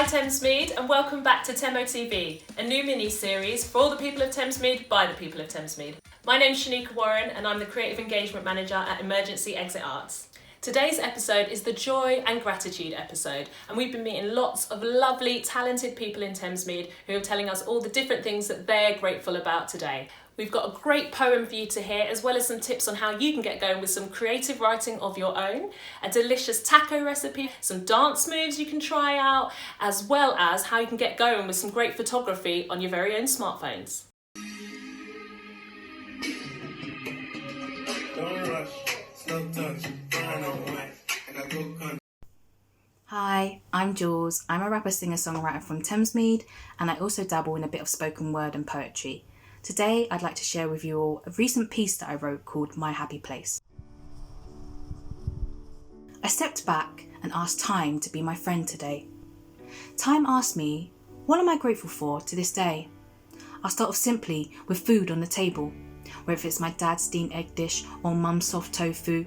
Thamesmead and welcome back to Temmo TV, a new mini-series for all the people of Thamesmead by the people of Thamesmead. My name's Shanika Warren and I'm the Creative Engagement Manager at Emergency Exit Arts. Today's episode is the Joy and Gratitude episode, and we've been meeting lots of lovely, talented people in Thamesmead who are telling us all the different things that they're grateful about today. We've got a great poem for you to hear, as well as some tips on how you can get going with some creative writing of your own, a delicious taco recipe, some dance moves you can try out, as well as how you can get going with some great photography on your very own smartphones. Hi, I'm Jules. I'm a rapper, singer-songwriter from Thamesmead, and I also dabble in a bit of spoken word and poetry. Today, I'd like to share with you all a recent piece that I wrote called My Happy Place. I stepped back and asked time to be my friend today. Time asked me, what am I grateful for to this day? I'll start off simply with food on the table, whether it's my dad's steamed egg dish or mum's soft tofu.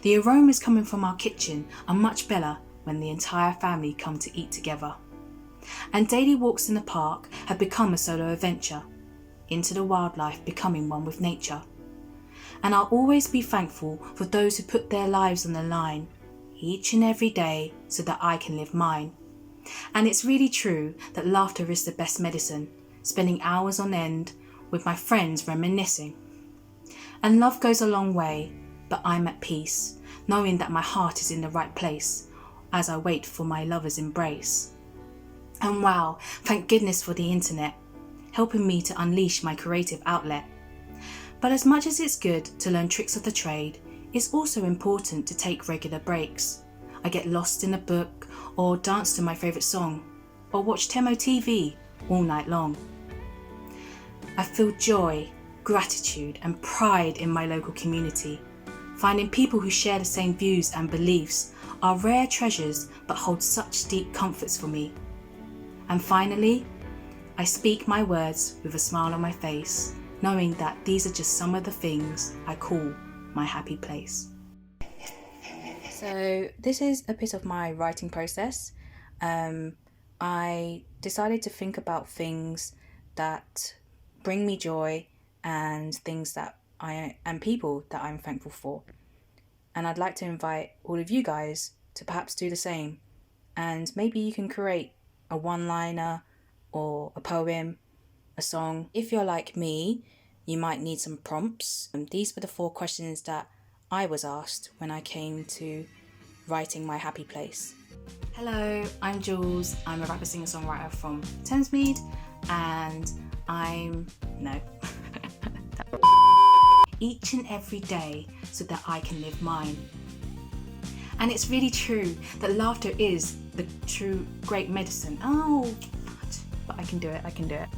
The aromas coming from our kitchen are much better when the entire family come to eat together. And daily walks in the park have become a solo adventure, into the wildlife becoming one with nature. And I'll always be thankful for those who put their lives on the line, each and every day, so that I can live mine. And it's really true that laughter is the best medicine, spending hours on end with my friends reminiscing. And love goes a long way, but I'm at peace, knowing that my heart is in the right place, as I wait for my lover's embrace. And wow, thank goodness for the internet, helping me to unleash my creative outlet. But as much as it's good to learn tricks of the trade, it's also important to take regular breaks. I get lost in a book, or dance to my favourite song, or watch TEMO TV all night long. I feel joy, gratitude and pride in my local community. Finding people who share the same views and beliefs are rare treasures but hold such deep comforts for me. And finally, I speak my words with a smile on my face, knowing that these are just some of the things I call my happy place. So this is a bit of my writing process. I decided to think about things that bring me joy and things that and people that I'm thankful for. And I'd like to invite all of you guys to perhaps do the same. And maybe you can create a one-liner or a poem, a song. If you're like me, you might need some prompts. These were the 4 questions that I was asked when I came to writing My Happy Place. Hello, I'm Jules. I'm a rapper, singer-songwriter from Thamesmead, and each and every day so that I can live mine. And it's really true that laughter is the true great medicine. But I can do it.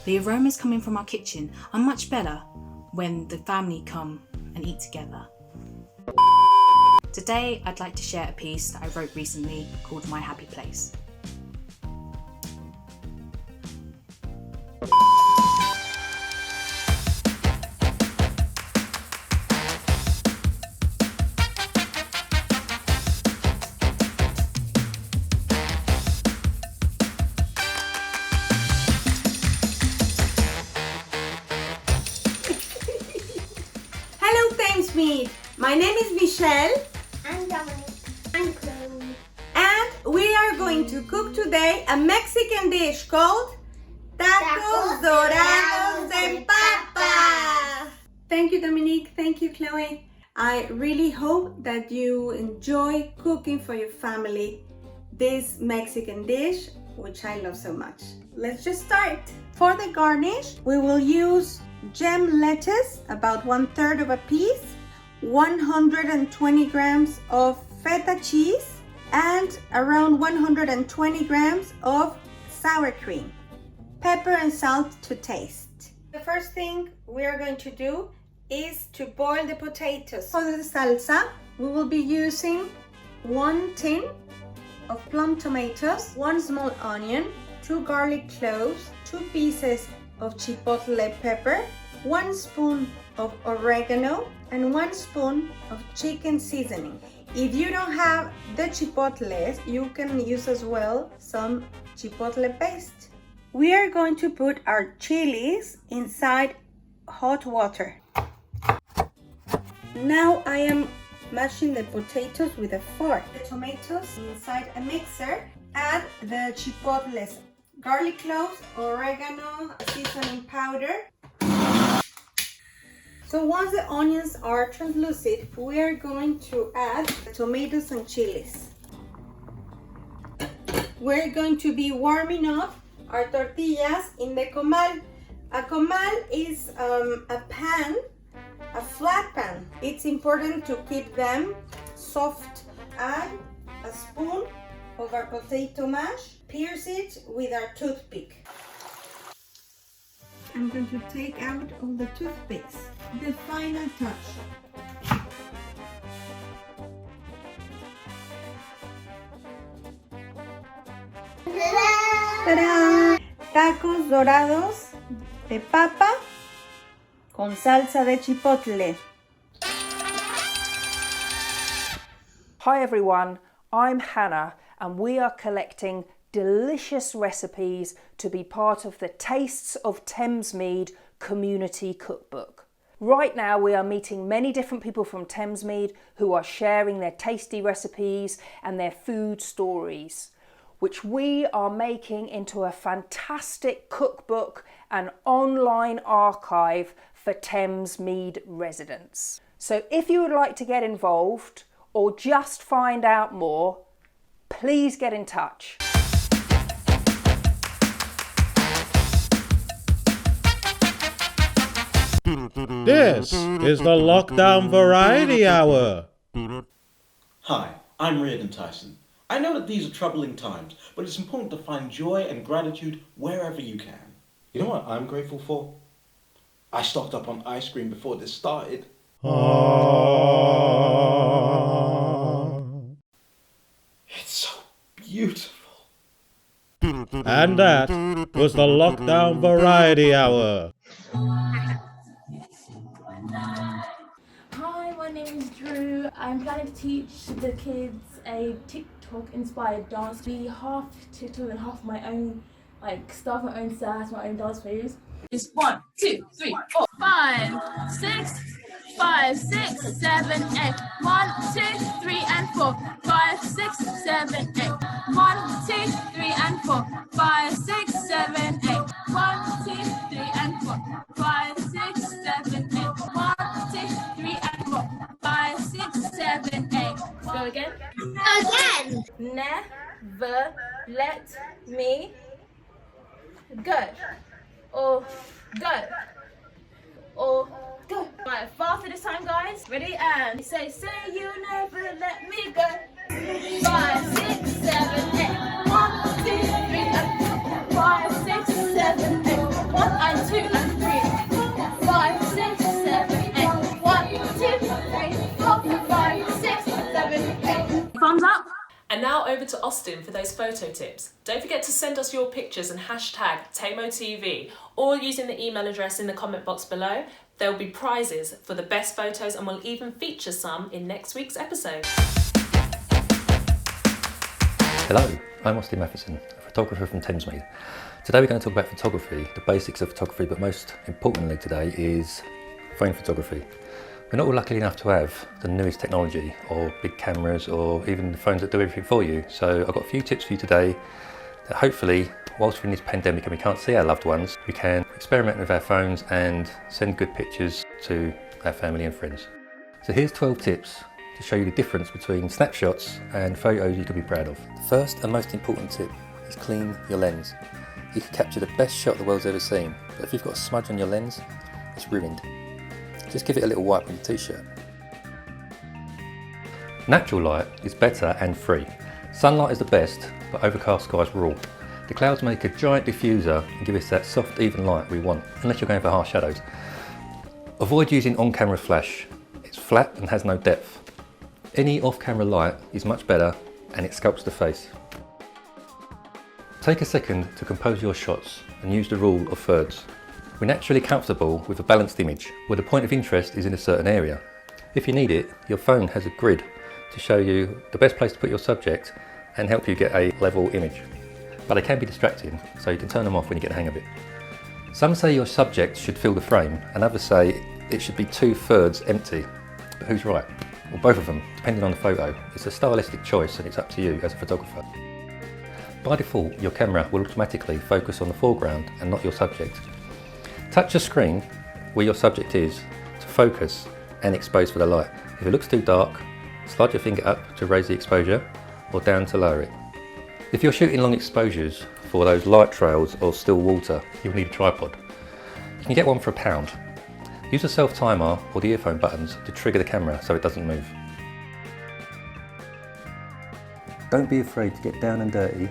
The aromas coming from our kitchen are much better when the family come and eat together. Today, I'd like to share a piece that I wrote recently called My Happy Place. My name is Michelle. I'm Dominic. I'm Chloe. And we are going to cook today a Mexican dish called Tacos Dorados de Papa. Thank you, Dominique. Thank you, Chloe. I really hope that you enjoy cooking for your family this Mexican dish, which I love so much. Let's just start. For the garnish, we will use gem lettuce, about 1/3 of a piece, 120 grams of feta cheese, and around 120 grams of sour cream. Pepper and salt to taste. The first thing we are going to do is to boil the potatoes. For the salsa, we will be using 1 tin of plum tomatoes, 1 small onion, 2 garlic cloves, 2 pieces of chipotle pepper, 1 spoon of oregano, and 1 spoon of chicken seasoning. If you don't have the chipotles, you can use as well some chipotle paste. We are going to put our chilies inside hot water. Now I am mashing the potatoes with a fork. The tomatoes inside a mixer. Add the chipotles, garlic cloves, oregano, seasoning powder. So once the onions are translucent, we are going to add the tomatoes and chilies. We're going to be warming up our tortillas in the comal. A comal is a pan, a flat pan. It's important to keep them soft. Add a spoon of our potato mash. Pierce it with our toothpick. I'm going to take out all the toothpicks. The final touch. ¡Tarán! Tacos dorados de papa con salsa de chipotle. Hi everyone, I'm Hannah and we are collecting delicious recipes to be part of the Tastes of Thamesmead community cookbook. Right now we are meeting many different people from Thamesmead who are sharing their tasty recipes and their food stories, which we are making into a fantastic cookbook and online archive for Thamesmead residents. So if you would like to get involved or just find out more, please get in touch. This is the Lockdown Variety Hour. Hi, I'm Riordan Tyson. I know that these are troubling times, but it's important to find joy and gratitude wherever you can. You know what I'm grateful for? I stocked up on ice cream before this started. It's so beautiful. And that was the Lockdown Variety Hour. Hi, my name is Drew. I'm planning to teach the kids a TikTok-inspired dance. Be half TikTok and half my own, stuff, my own sass, my own dance moves. It's 1, 2, 3, 4, 5, 6, 5, 6, 7, 8. 1, 2, 3, and 4. 5, 6, 7, 8. 1, 2, 3, and 4. 5, 6, 7, 8. 1, 2, 3, and 4. 5, 6, 7, 8. 1, 2, 3, and 4. 5, 6, 7, 8. Go again. Again. Never let me go. Or go. Or go. Right, faster this time, guys. Ready? And say you never let me go. 5, 6, 7, 8. 1, 2, 3, and 4. 5, 6, 7, 8. 1 and 2 and 3. 5, 6, 7, 8. 1, 2, 3, 4, 5, 6, 7, 8. Thumbs up. And now over to Austen for those photo tips. Don't forget to send us your pictures and hashtag TEMO TV, or using the email address in the comment box below. There will be prizes for the best photos and we'll even feature some in next week's episode. Hello, I'm Austen Mathieson, a photographer from Thamesmead. Today we're going to talk about photography, the basics of photography, but most importantly today is phone photography. We're not all lucky enough to have the newest technology or big cameras or even the phones that do everything for you. So I've got a few tips for you today that hopefully, whilst we're in this pandemic and we can't see our loved ones, we can experiment with our phones and send good pictures to our family and friends. So here's 12 tips to show you the difference between snapshots and photos you can be proud of. The first and most important tip is clean your lens. You can capture the best shot the world's ever seen, but if you've got a smudge on your lens, it's ruined. Just give it a little wipe on your t-shirt. Natural light is better and free. Sunlight is the best, but overcast skies rule. The clouds make a giant diffuser and give us that soft, even light we want, unless you're going for harsh shadows. Avoid using on-camera flash. It's flat and has no depth. Any off-camera light is much better and it sculpts the face. Take a second to compose your shots and use the rule of thirds. We're naturally comfortable with a balanced image, where the point of interest is in a certain area. If you need it, your phone has a grid to show you the best place to put your subject and help you get a level image. But they can be distracting, so you can turn them off when you get the hang of it. Some say your subject should fill the frame, and others say it should be 2/3 empty. But who's right? Well, both of them, depending on the photo. It's a stylistic choice and it's up to you as a photographer. By default, your camera will automatically focus on the foreground and not your subject. Touch the screen where your subject is to focus and expose for the light. If it looks too dark, slide your finger up to raise the exposure or down to lower it. If you're shooting long exposures for those light trails or still water, you'll need a tripod. You can get one for £1. Use the self timer or the earphone buttons to trigger the camera so it doesn't move. Don't be afraid to get down and dirty,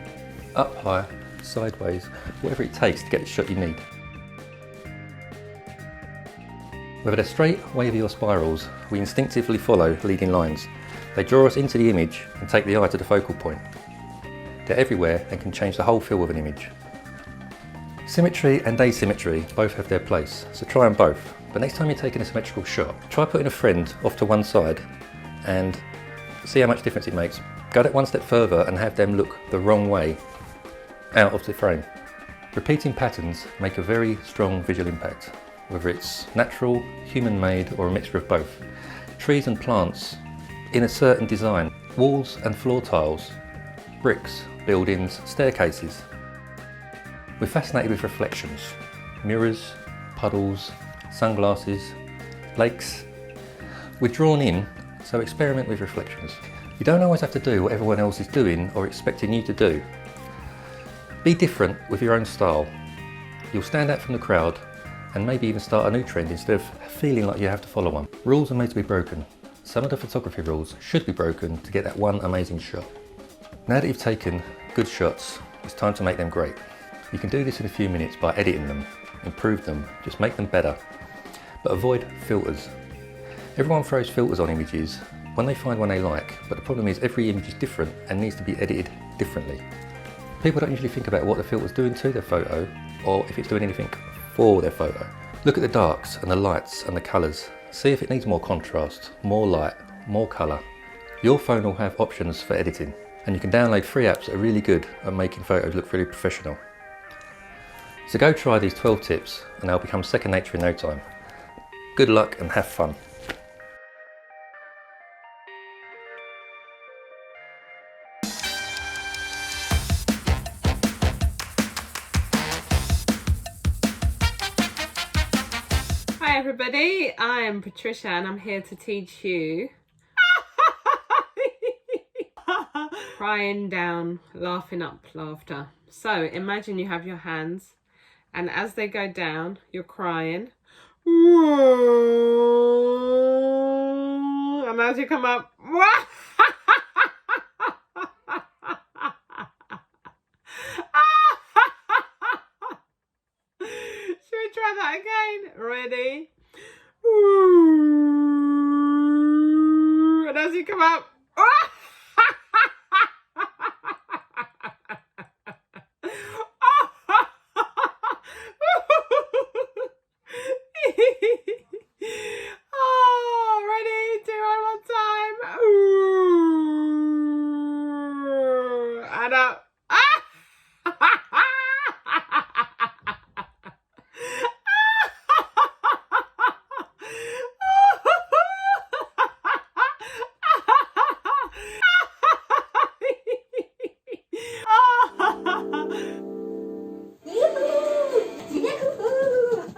up high, sideways, whatever it takes to get the shot you need. Whether they're straight, wavy or spirals, we instinctively follow leading lines. They draw us into the image and take the eye to the focal point. They're everywhere and can change the whole feel of an image. Symmetry and asymmetry both have their place, so try them both. But next time you're taking a symmetrical shot, try putting a friend off to one side and see how much difference it makes. Go that one step further and have them look the wrong way out of the frame. Repeating patterns make a very strong visual impact, whether it's natural, human-made or a mixture of both. Trees and plants in a certain design, walls and floor tiles, bricks, buildings, staircases. We're fascinated with reflections, mirrors, puddles, sunglasses, lakes. We're drawn in, so experiment with reflections. You don't always have to do what everyone else is doing or expecting you to do. Be different with your own style. You'll stand out from the crowd and maybe even start a new trend instead of feeling like you have to follow one. Rules are made to be broken. Some of the photography rules should be broken to get that one amazing shot. Now that you've taken good shots, it's time to make them great. You can do this in a few minutes by editing them, improve them, just make them better. But avoid filters. Everyone throws filters on images when they find one they like, but the problem is every image is different and needs to be edited differently. People don't usually think about what the filter's doing to their photo or if it's doing anything for their photo. Look at the darks and the lights and the colours. See if it needs more contrast, more light, more colour. Your phone will have options for editing, and you can download free apps that are really good at making photos look really professional. So go try these 12 tips and they'll become second nature in no time. Good luck and have fun. Hi everybody, I'm Patricia and I'm here to teach you crying down, laughing up laughter. So imagine you have your hands and as they go down, you're crying. And as you come up, should we try that again? Ready? And as you come up, oh, ready? Do it one more time. And up.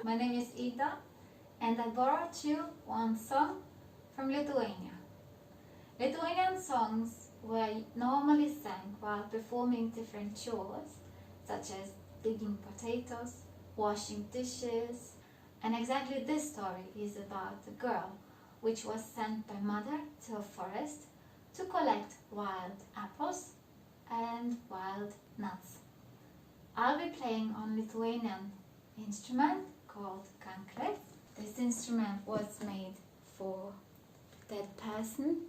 My name is Aida and I brought you one song from Lithuania. Lithuanian songs were normally sang while performing different chores such as digging potatoes, washing dishes, and exactly this story is about a girl which was sent by mother to a forest to collect wild apples and wild nuts. I'll be playing on Lithuanian instrument called kankles. This instrument was made for dead person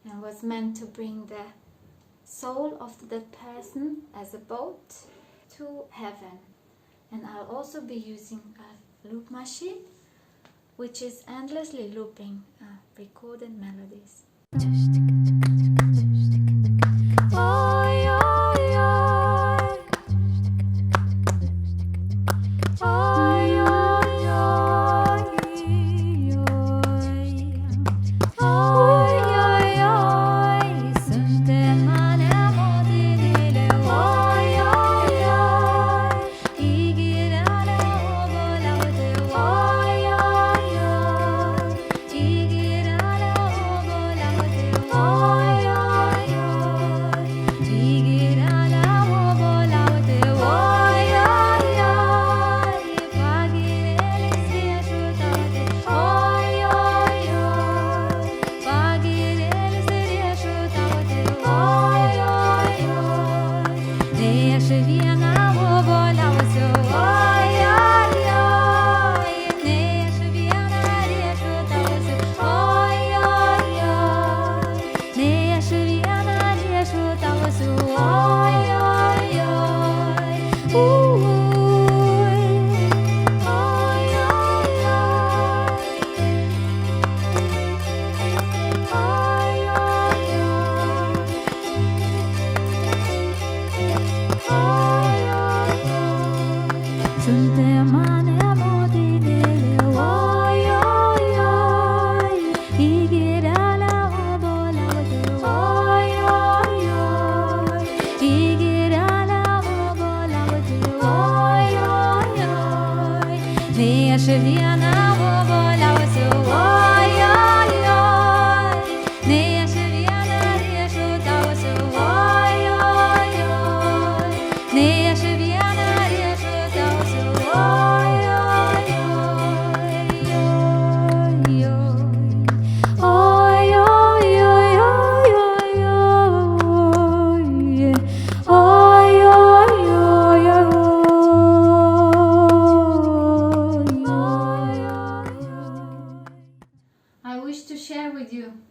and was meant to bring the soul of the dead person as a boat to heaven. And I'll also be using a loop machine which is endlessly looping recorded melodies.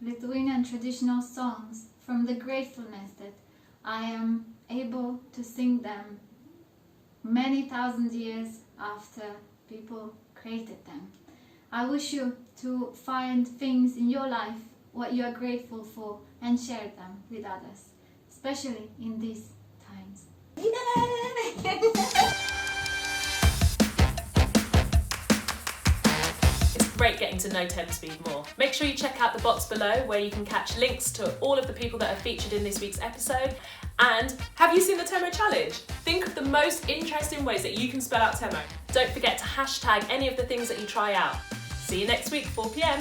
Lithuanian traditional songs from the gratefulness that I am able to sing them many thousand years after people created them. I wish you to find things in your life what you are grateful for and share them with others, especially in these times. Great getting to know Thamesmead more. Make sure you check out the box below where you can catch links to all of the people that are featured in this week's episode. And have you seen the TEMO challenge? Think of the most interesting ways that you can spell out TEMO. Don't forget to hashtag any of the things that you try out. See you next week, 4 p.m.